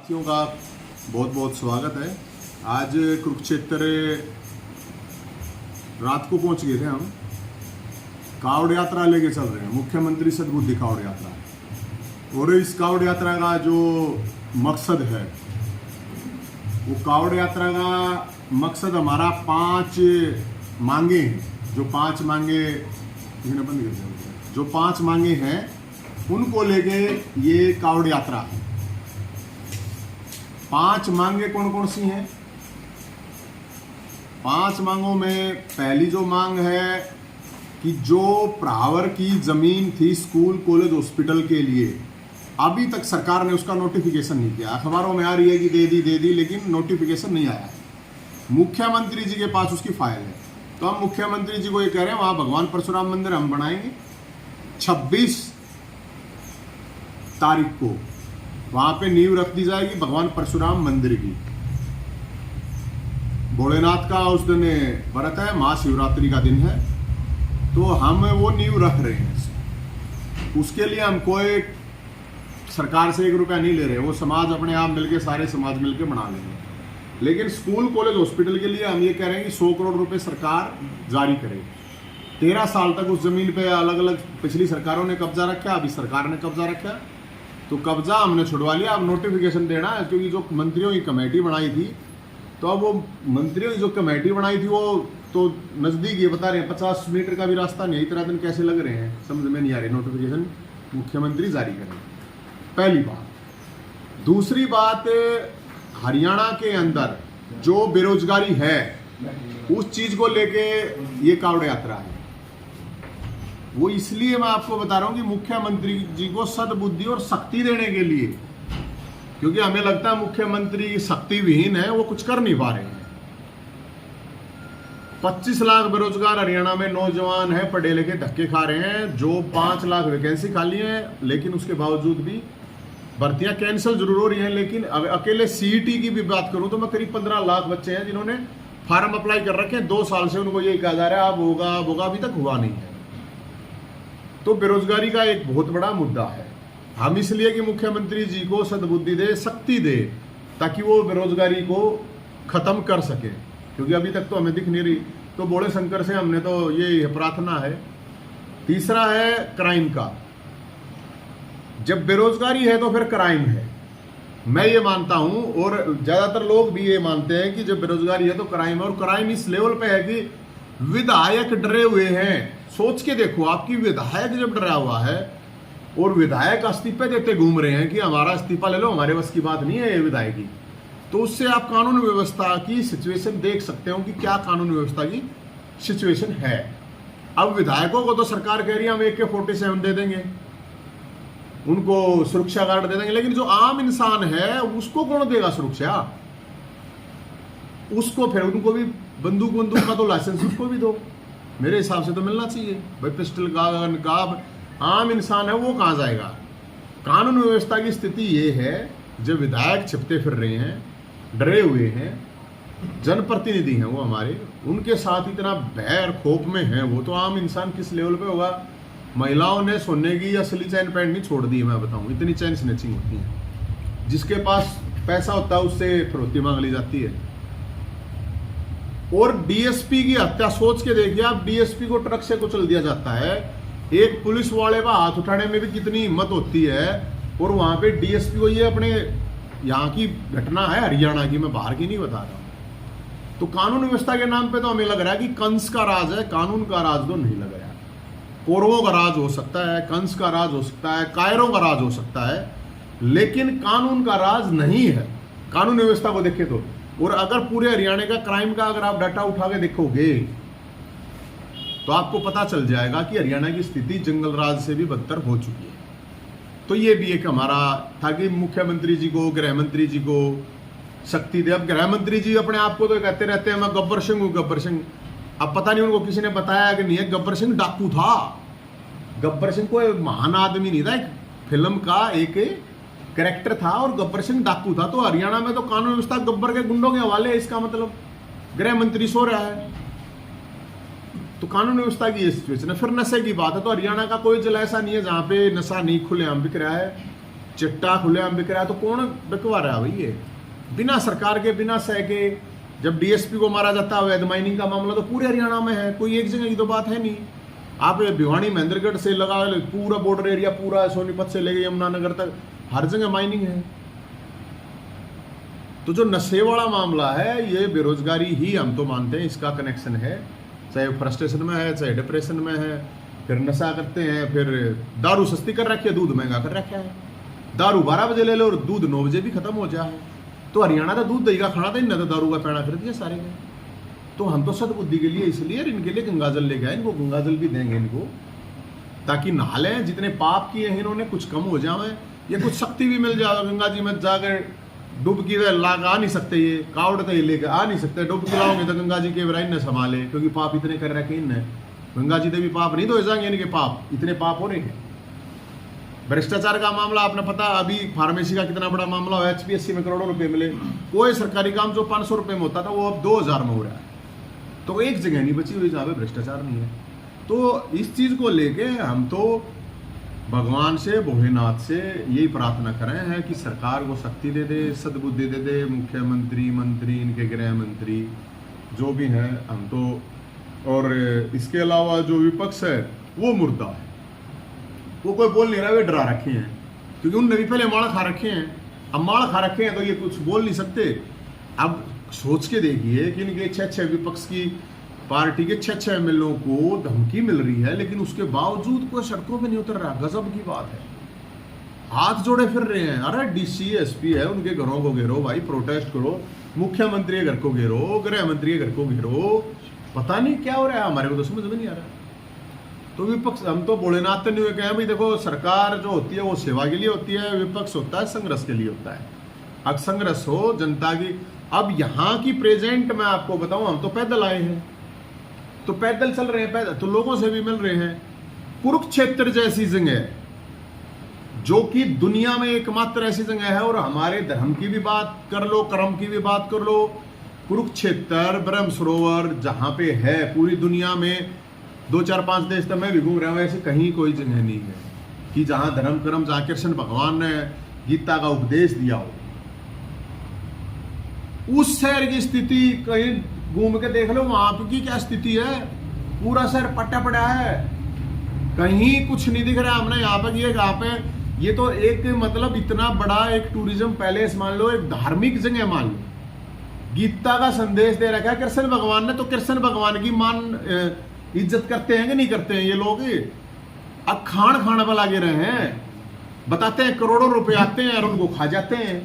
साथियों का बहुत बहुत स्वागत है। आज कुरुक्षेत्र रात को पहुंच गए थे हम। कावड़ यात्रा लेके चल रहे हैं, मुख्यमंत्री सद्बुद्धि कावड़ यात्रा। और इस कावड़ यात्रा का जो मकसद है, वो कावड़ यात्रा का मकसद हमारा 5 मांगे हैं। जो 5 मांगे जो 5 मांगे हैं उनको लेके ये कावड़ यात्रा है। 5 मांगे कौन कौन सी हैं? 5 मांगों में पहली जो मांग है कि जो प्रावर की जमीन थी स्कूल कॉलेज हॉस्पिटल के लिए, अभी तक सरकार ने उसका नोटिफिकेशन नहीं किया। अखबारों में आ रही है कि दे दी, लेकिन नोटिफिकेशन नहीं आया है। मुख्यमंत्री जी के पास उसकी फाइल है। तो हम मुख्यमंत्री जी को ये कह रहे हैं, वहां भगवान परशुराम मंदिर हम बनाएंगे। 26 तारीख को वहां पे नींव रख दी जाएगी भगवान परशुराम मंदिर की। भोलेनाथ का उस दिन व्रत है, महाशिवरात्रि का दिन है, तो हम वो नींव रख रहे हैं। उसके लिए हम कोई सरकार से 1 रुपया नहीं ले रहे, वो समाज अपने आप मिलके, सारे समाज मिलके बना लेंगे। लेकिन स्कूल कॉलेज हॉस्पिटल के लिए हम ये कह रहे हैं कि 100 करोड़ रुपए सरकार जारी करे। 13 साल तक उस जमीन पे अलग अलग पिछली सरकारों ने कब्जा रखा, अभी सरकार ने कब्जा रखा, तो कब्जा हमने छुड़वा लिया। अब नोटिफिकेशन देना है, क्योंकि जो मंत्रियों की कमेटी बनाई थी, तो अब वो मंत्रियों की जो कमेटी बनाई थी वो तो नजदीक ये बता रहे हैं 50 मीटर का भी रास्ता नहीं। इतना दिन कैसे लग रहे हैं समझ में नहीं आ रही। नोटिफिकेशन मुख्यमंत्री जारी करें, पहली बात। दूसरी बात, हरियाणा के अंदर जो बेरोजगारी है उस चीज को लेके ये कावड़ यात्रा है। वो इसलिए मैं आपको बता रहा हूं कि मुख्यमंत्री जी को सद्बुद्धि और शक्ति देने के लिए, क्योंकि हमें लगता है मुख्यमंत्री शक्ति विहीन है, वो कुछ कर नहीं पा रहे हैं। 25 लाख बेरोजगार हरियाणा में नौजवान है, पढ़े लिखे धक्के खा रहे हैं। जो 5 लाख वैकेंसी खाली है, लेकिन उसके बावजूद भी भर्तियां कैंसिल जरूर हो रही हैं। लेकिन अकेले सीईटी की भी बात करूं तो मैं करीब 15 लाख बच्चे हैं जिन्होंने फार्म अप्लाई कर रखे हैं। 2 साल से उनको यही कहा जा रहा है अब होगा, अभी तक हुआ नहीं है। तो बेरोजगारी का एक बहुत बड़ा मुद्दा है। हम इसलिए कि मुख्यमंत्री जी को सद्बुद्धि दे, शक्ति दे, ताकि वो बेरोजगारी को खत्म कर सके, क्योंकि अभी तक तो हमें दिख नहीं रही। तो बोले शंकर से हमने तो ये प्रार्थना है। तीसरा है क्राइम का। जब बेरोजगारी है तो फिर क्राइम है, मैं ये मानता हूं, और ज्यादातर लोग भी ये मानते हैं कि जब बेरोजगारी है तो क्राइम है। और क्राइम इस लेवल पे है कि विधायक डरे हुए हैं। सोच के देखो, आपकी विधायक जब डरा हुआ है और विधायक इस्तीफे देते घूम रहे हैं कि हमारा इस्तीफा ले लो, हमारे बस की बात नहीं है ये विधायक की, तो उससे आप कानून व्यवस्था की सिचुएशन देख सकते हो कि क्या कानून व्यवस्था की सिचुएशन है। अब विधायकों को तो सरकार कह रही है हम AK-47 दे देंगे, उनको सुरक्षा गार्ड दे देंगे, लेकिन जो आम इंसान है उसको कौन देगा सुरक्षा? उसको फिर उनको भी बंदूक का तो लाइसेंस उसको भी दो, मेरे हिसाब से तो मिलना चाहिए भाई। पिस्टल का नकाब आम इंसान है, वो कहां जाएगा? कानून व्यवस्था की स्थिति ये है, जब विधायक छिपते फिर रहे हैं, डरे हुए हैं, जनप्रतिनिधि हैं वो हमारे, उनके साथ इतना भय और खौफ में है वो, तो आम इंसान किस लेवल पे होगा? महिलाओं ने सोने की असली चैन पैंट नहीं छोड़ दी, मैं बताऊं, इतनी चैन स्नैचिंग होती है। जिसके पास पैसा होता है उससे फिरौती मांग ली जाती है। और डीएसपी की हत्या, सोच के देखिए आप, डीएसपी को ट्रक से कुचल दिया जाता है। एक पुलिस वाले का हाथ उठाने में भी कितनी हिम्मत होती है, और वहां पे डीएसपी को, ये अपने यहाँ की घटना है हरियाणा की, मैं बाहर की नहीं बता रहा हूं। तो कानून व्यवस्था के नाम पे तो हमें लग रहा है कि कंस का राज है, कानून का राज तो नहीं लग रहा है। कौरवों का राज हो सकता है, कंस का राज हो सकता है, कायरों का राज हो सकता है, लेकिन कानून का राज नहीं है कानून व्यवस्था को देखे तो। और अगर पूरे हरियाणा का क्राइम का अगर आप डाटा उठा के देखोगे तो आपको पता चल जाएगा कि हरियाणा की स्थिति जंगल राज से भी बदतर हो चुकी है। तो ये भी एक हमारा था कि मुख्यमंत्री जी को, गृह मंत्री जी को शक्ति दे। अब गृह मंत्री जी अपने आप को तो कहते रहते हैं मैं गब्बर सिंह हूं, गब्बर सिंह। अब पता नहीं उनको किसी ने बताया कि नहीं है, गब्बर सिंह डाकू था। गब्बर सिंह कोई महान आदमी नहीं था, एक फिल्म का एक कैरेक्टर था, और गब्बर सिंह डाकू था। तो हरियाणा में तो कानून व्यवस्था गब्बर के गुंडों के हवाले है। इसका मतलब गृह मंत्री सो रहा है, तो कानून व्यवस्था की ये सिचुएशन है। फिर नशे की बात है, तो हरियाणा का कोई जिला ऐसा नहीं है जहां पे नशा नहीं खुलेआम बिक रहा है। चिट्टा खुलेआम बिक रहा है, तो कौन बिकवा रहा है भाई? ये बिना सरकार के, बिना सह के, जब डीएसपी को मारा जाता है अवैध माइनिंग का मामला तो पूरे हरियाणा में है, कोई एक जगह की तो बात है नहीं। आप भिवानी महेंद्रगढ़ से लगा पूरा बॉर्डर एरिया, पूरा सोनीपत से लेके यमुनानगर तक हर जगह माइनिंग है। तो जो नशे वाला मामला है, ये बेरोजगारी ही हम तो मानते हैं इसका कनेक्शन है, चाहे फ्रस्ट्रेशन में है, चाहे डिप्रेशन में है। फिर नशा करते हैं, फिर दारू सस्ती कर रखी है, दूध महंगा कर रखा है। दारू 12 बजे ले लो और दूध 9 बजे भी खत्म हो जाए। तो हरियाणा का दूध दही का खाना था, इन्हें तो दारू का पैना कर दिया सारे ने। तो हम तो सदबुद्धि के लिए, इसलिए इनके लिए गंगाजल लेके आए, इनको गंगाजल भी देंगे इनको, ताकि नहा लें, जितने पाप किए हैं इन्होंने कुछ कम हो जाए, ये कुछ शक्ति भी मिल जाए। गंगा जी में जाकर डुबकी लाग आ नहीं सकते, ये कावड़ तो ये लेकर आ नहीं सकते, डुबकी लाओगे तो गंगा जी के वराइन ने संभाले, क्योंकि पाप इतने कर रखे इनने। गंगा जी ने भी पाप नहीं धोए जाएंगे, इनके पाप इतने पाप हो रहे हैं। भ्रष्टाचार का मामला आपने पता, अभी फार्मेसी का कितना बड़ा मामला हो, एचपीएससी में करोड़ों रुपए मिले। कोई सरकारी काम जो 500 रुपए में होता था वो अब 2000 में हो रहा है। तो एक जगह नहीं बची हुई जहाँ पे भ्रष्टाचार नहीं है। तो इस चीज को लेके हम तो भगवान से, भोलेनाथ से यही प्रार्थना करें हैं कि सरकार को शक्ति दे दे, सद्बुद्धि दे दे, मुख्यमंत्री, मंत्री, इनके गृह मंत्री जो भी हैं, हम तो। और इसके अलावा जो विपक्ष है वो मुर्दा है, वो कोई बोल नहीं रहा, वे डरा रखे हैं, क्योंकि उनने भी पहले माड़ खा रखे हैं। अब माड़ खा रखे हैं तो ये कुछ बोल नहीं सकते। अब सोच के देखिए कि इनके 6 विपक्ष की पार्टी के 6 एमएलओ को धमकी मिल रही है, लेकिन उसके बावजूद कोई सड़कों पे नहीं उतर रहा। गजब की बात है, हाथ जोड़े फिर रहे हैं। अरे डीसी एसपी है, उनके घरों को घेरो भाई, प्रोटेस्ट करो, मुख्यमंत्री के घर को घेरो, गृह मंत्री के घर को घेरो, पता नहीं क्या हो रहा है, हमारे को तो समझ में नहीं आ रहा। तो विपक्ष, हम तो भोलेनाथ नहीं हुए कहें भाई, देखो सरकार जो होती है वो सेवा के लिए होती है, विपक्ष होता है संघर्ष के लिए होता है। अब संघर्ष हो जनता की। अब यहाँ की प्रेजेंट मैं आपको बताऊं, हम तो पैदल आए हैं, तो पैदल चल रहे हैं, पैदल तो लोगों से भी मिल रहे हैं। कुरुक्षेत्र जैसी जगह, जो कि दुनिया में एकमात्र ऐसी जगह है, और हमारे धर्म की भी बात कर लो, कर्म की भी बात कर लो, कुरुक्षेत्र ब्रह्म सरोवर जहां पे है, पूरी दुनिया में 2, 4, 5 देश तो मैं भी घूम रहा हूं, ऐसे कहीं कोई जगह नहीं है कि जहां धर्म कर्म, जहां कृष्ण भगवान ने गीता का उपदेश दिया हो। उस शहर की स्थिति कहीं घूम के देख लो, वहां की क्या स्थिति है। पूरा शहर पट्टा पड़ा है, कहीं कुछ नहीं दिख रहा हमने। यहाँ पे ये तो एक मतलब इतना बड़ा एक टूरिज्म पैलेस मान लो, एक धार्मिक जगह मान लो, गीता का संदेश दे रखा है कृष्ण भगवान ने। तो कृष्ण भगवान की इज्जत करते हैं कि नहीं करते हैं ये लोग? अब खान पर लागे रहे हैं, बताते हैं करोड़ों रुपए आते हैं और उनको खा जाते हैं।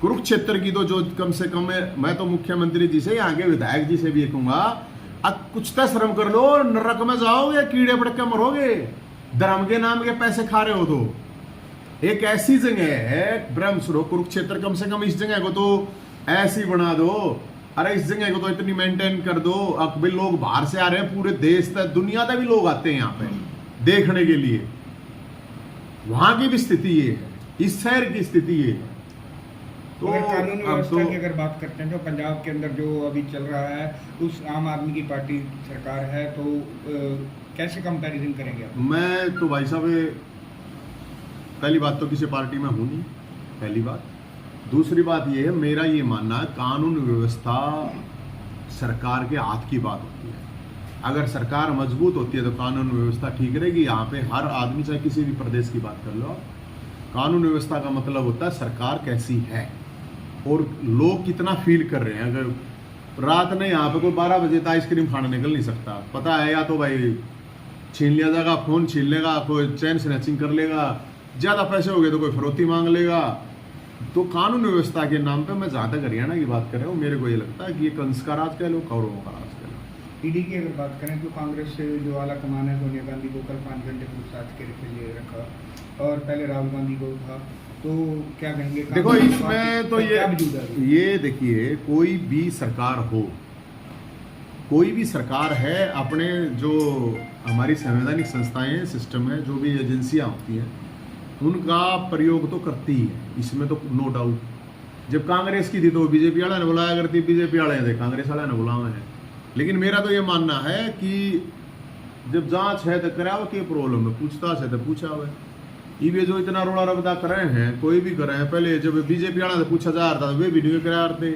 कुरुक्षेत्र की तो जो कम से कम है, मैं तो मुख्यमंत्री जी से, यहाँ के विधायक जी से भी कहूंगा, अब कुछ तो शर्म कर लो, नरक में जाओगे, कीड़े पड़के मरोगे, धर्म के नाम के पैसे खा रहे हो। तो एक ऐसी जगह है ब्रह्म सरोवर कुरुक्षेत्र, कम से कम इस जगह को तो ऐसी बना दो, अरे इस जगह को तो इतनी मेंटेन कर दो। अब भी लोग बाहर से आ रहे हैं, पूरे देश तक, दुनिया तक भी लोग आते हैं यहाँ पे देखने के लिए। वहां की भी स्थिति ये है, इस शहर की स्थिति ये है। तो कानून व्यवस्था की अगर बात करते हैं, तो पंजाब के अंदर जो अभी चल रहा है, उस आम आदमी की पार्टी सरकार है, तो कैसे कंपैरिजन करेंगे आप? मैं तो भाई साहब, पहली बात तो किसी पार्टी में हूं नहीं, पहली बात। दूसरी बात ये है, मेरा ये मानना है कानून व्यवस्था सरकार के हाथ की बात होती है। अगर सरकार मजबूत होती है तो कानून व्यवस्था ठीक रहेगी। यहाँ पे हर आदमी, चाहे किसी भी प्रदेश की बात कर लो, कानून व्यवस्था का मतलब होता है सरकार कैसी है और लोग कितना फील कर रहे हैं। अगर रात में यहाँ पे कोई 12 बजे तक आइसक्रीम खाने निकल नहीं सकता, पता है, या तो भाई छीन लिया जाएगा, फोन छीन लेगा, कोई चैन स्नैचिंग कर लेगा, ज़्यादा पैसे हो गए तो कोई फरोती मांग लेगा। तो कानून व्यवस्था के नाम पे मैं जहाँ तक हरियाणा की बात कर रहा हूँ, मेरे को ये लगता है कि ये कंस का राज कह लो, कौरवों का राज कह लो। ईडी की अगर बात करें तो कांग्रेस से जो आला कमान है, सोनिया गांधी को कल 5 घंटे पूछताछ के लिए रखा, और पहले राहुल गांधी को था, तो क्या कहेंगे? देखो इसमें तो ये देखिए, कोई भी सरकार हो, कोई भी सरकार है, अपने जो हमारी संवैधानिक संस्थाएं हैं, सिस्टम है, जो भी एजेंसियां होती हैं, उनका प्रयोग तो करती है, इसमें तो नो डाउट। जब कांग्रेस की थी तो बीजेपी वाला ने बुलाया करती, बीजेपी वाले थे, कांग्रेस वाले ने बुलाया है। लेकिन मेरा तो ये मानना है कि जब जांच है तो कराओ, क्या प्रॉब्लम है, पूछताछ है तो पूछा हुआ है। ये जो इतना रोड़ा रबदा कर रहे हैं, कोई भी कर रहे हैं, पहले जब बीजेपी वाला से पूछा जा रहा था वे भी नहीं करा रहे थे,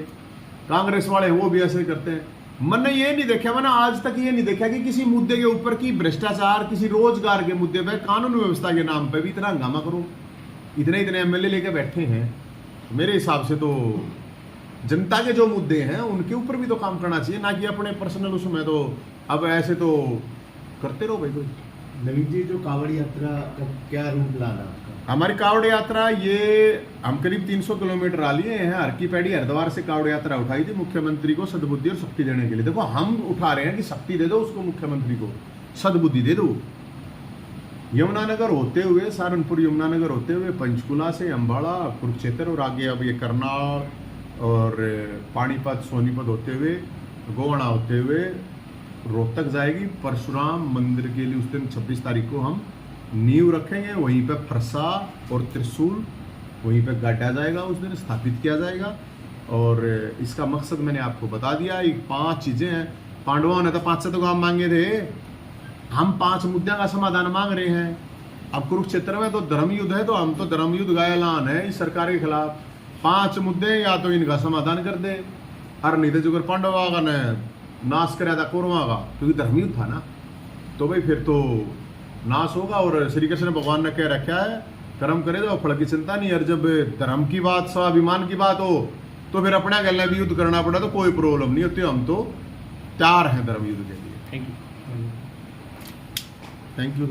कांग्रेस वाले वो भी ऐसे ही करते हैं। मैंने ये नहीं देखा, मैंने आज तक ये नहीं देखा कि किसी मुद्दे के ऊपर की भ्रष्टाचार, किसी रोजगार के मुद्दे पे, कानून व्यवस्था के नाम पे भी इतना हंगामा करो। इतने इतने एमएलए लेके बैठे हैं, मेरे हिसाब से तो जनता के जो मुद्दे हैं उनके ऊपर भी तो काम करना चाहिए, ना कि अपने पर्सनल उसमें। तो अब ऐसे तो करते रहो भाई। कोई नवीन जी, जो कांवड़ यात्रा का क्या रूट लाना आपका? हमारी कावड़ यात्रा, ये हम करीब 300 किलोमीटर आ लिए हैं। हर की पैड़ी हरिद्वार से कावड़ यात्रा उठाई थी मुख्यमंत्री को सद्बुद्धि और शक्ति देने के लिए। देखो हम उठा रहे हैं कि शक्ति दे दो उसको, मुख्यमंत्री को सद्बुद्धि दे दो। यमुनानगर होते हुए, सहारनपुर यमुनानगर होते हुए, पंचकुला से अम्बाड़ा, कुरुक्षेत्र और आगे अब ये करनाल और पानीपत सोनीपत होते हुए, गोवाना होते हुए रोहतक जाएगी। परशुराम मंदिर के लिए उस दिन 26 तारीख को हम नींव रखेंगे। वहीं पे फरसा और त्रिशूल वहीं पे गाड़ा जाएगा, उस दिन स्थापित किया जाएगा। और इसका मकसद मैंने आपको बता दिया। ये 5 चीज़ें हैं। पांडवों ने तो 5 तो काम मांगे थे, हम 5 मुद्दों का समाधान मांग रहे हैं। अब कुरुक्षेत्र में तो धर्म युद्ध है, तो हम तो धर्म युद्ध का ऐलान है इस सरकार के खिलाफ। 5 मुद्दे या तो इनका समाधान कर दे, और नहीं तो जो पांडवा का ने नाश कराया था कौरवा का, क्योंकि धर्म युद्ध था ना, तो भाई फिर तो नाश होगा। और श्री कृष्ण भगवान ने कह रखा है, कर्म करे तो फल की चिंता नहीं। और जब धर्म की बात, स्वाभिमान की बात हो, तो फिर अपना गले भी युद्ध करना पड़ा तो कोई प्रॉब्लम नहीं होती। हम तो तैयार हैं धर्म युद्ध के लिए। Thank you. Thank you.